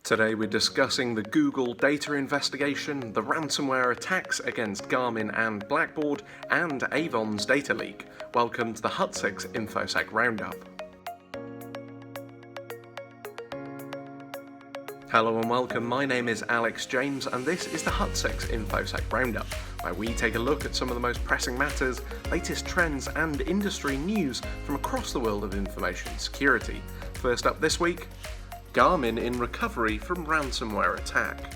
Today we're discussing the Google data investigation, the ransomware attacks against Garmin and Blackboard, and Avon's data leak. Welcome to the Hutsix Infosec Roundup. Hello and welcome, my name is Alex James and this is the Hutsix Infosec Roundup, where we take a look at some of the most pressing matters, latest trends and industry news from across the world of information security. First up this week, Garmin in recovery from ransomware attack.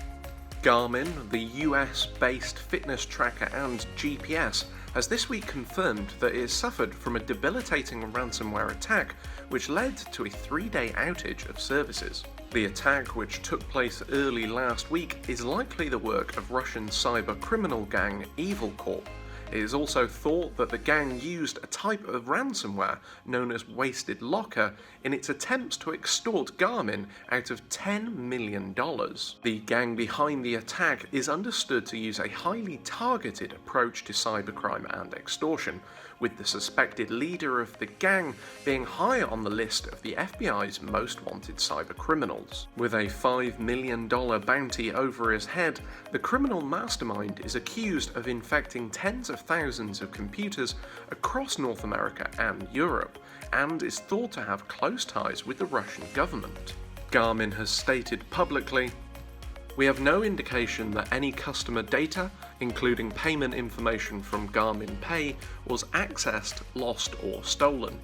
Garmin, the US-based fitness tracker and GPS, has this week confirmed that it has suffered from a debilitating ransomware attack which led to a 3-day outage of services. The attack, which took place early last week, is likely the work of Russian cyber criminal gang Evil Corp. It is also thought that the gang used a type of ransomware known as Wasted Locker in its attempts to extort Garmin out of $10 million. The gang behind the attack is understood to use a highly targeted approach to cybercrime and extortion, with the suspected leader of the gang being high on the list of the FBI's most wanted cyber criminals. With a $5 million bounty over his head, the criminal mastermind is accused of infecting tens of thousands of computers across North America and Europe, and is thought to have close ties with the Russian government. Garmin has stated publicly, "We have no indication that any customer data, including payment information from Garmin Pay, was accessed, lost or stolen."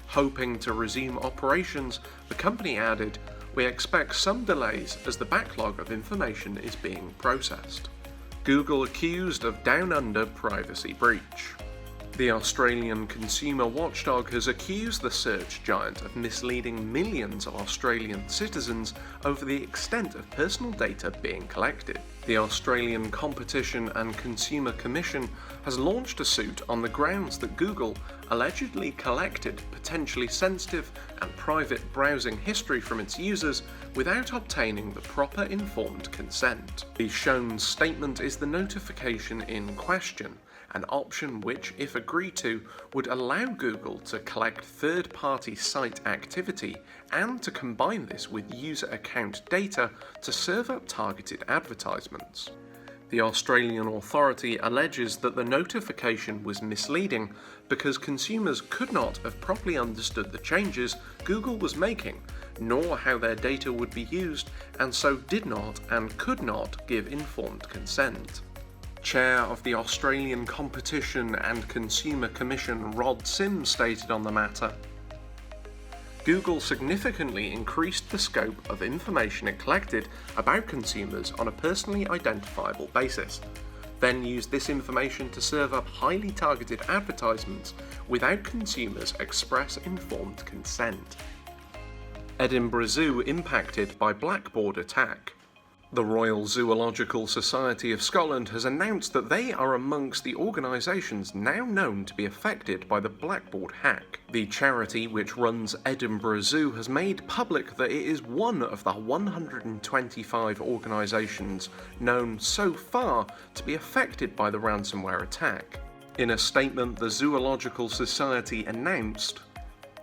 Hoping to resume operations, the company added, "We expect some delays as the backlog of information is being processed." Google accused of Down Under privacy breach. The Australian consumer watchdog has accused the search giant of misleading millions of Australian citizens over the extent of personal data being collected. The Australian Competition and Consumer Commission has launched a suit on the grounds that Google allegedly collected potentially sensitive and private browsing history from its users without obtaining the proper informed consent. The shown statement is the notification in question, an option which, if agreed to, would allow Google to collect third-party site activity and to combine this with user account data to serve up targeted advertisements. The Australian authority alleges that the notification was misleading because consumers could not have properly understood the changes Google was making, nor how their data would be used, and so did not and could not give informed consent. Chair of the Australian Competition and Consumer Commission Rod Sims stated on the matter, "Google significantly increased the scope of information it collected about consumers on a personally identifiable basis, then used this information to serve up highly targeted advertisements without consumers' express informed consent." Edinburgh Zoo impacted by Blackboard attack. The Royal Zoological Society of Scotland has announced that they are amongst the organisations now known to be affected by the Blackboard hack. The charity which runs Edinburgh Zoo has made public that it is one of the 125 organisations known so far to be affected by the ransomware attack. In a statement, the Zoological Society announced,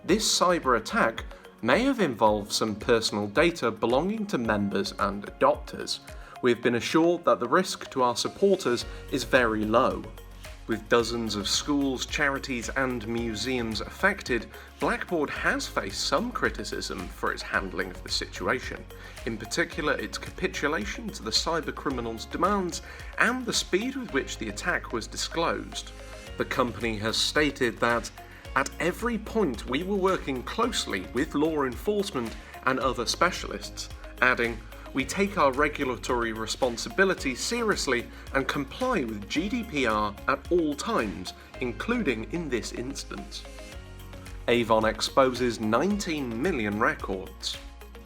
"This cyber attack may have involved some personal data belonging to members and adopters. We have been assured that the risk to our supporters is very low." With dozens of schools, charities and museums affected, Blackboard has faced some criticism for its handling of the situation, in particular its capitulation to the cybercriminals' demands and the speed with which the attack was disclosed. The company has stated that "At every point we were working closely with law enforcement and other specialists," adding, "We take our regulatory responsibilities seriously and comply with GDPR at all times, including in this instance." Avon exposes 19 million records.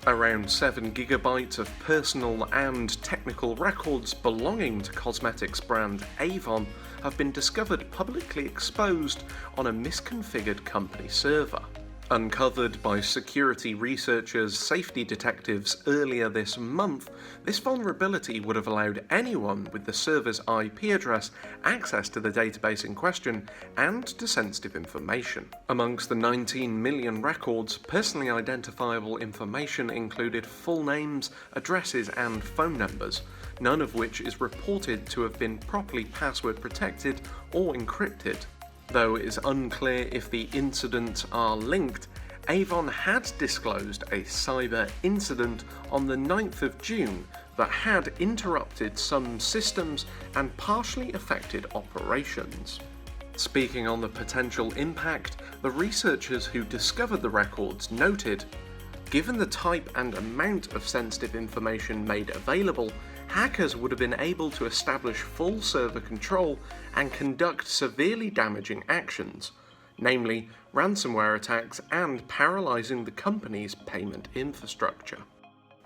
Around 7 gigabytes of personal and technical records belonging to cosmetics brand Avon have been discovered publicly exposed on a misconfigured company server. Uncovered by security researchers, safety detectives earlier this month, this vulnerability would have allowed anyone with the server's IP address access to the database in question and to sensitive information. Amongst the 19 million records, personally identifiable information included full names, addresses, and phone numbers, none of which is reported to have been properly password protected or encrypted. Though it is unclear if the incidents are linked, Avon had disclosed a cyber incident on the 9th of June that had interrupted some systems and partially affected operations. Speaking on the potential impact, the researchers who discovered the records noted, "Given the type and amount of sensitive information made available, hackers would have been able to establish full server control and conduct severely damaging actions, namely ransomware attacks and paralysing the company's payment infrastructure."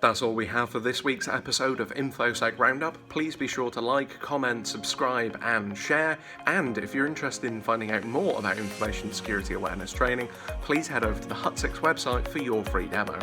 That's all we have for this week's episode of Infosec Roundup. Please be sure to like, comment, subscribe and share, and if you're interested in finding out more about information security awareness training, please head over to the Hutsix website for your free demo.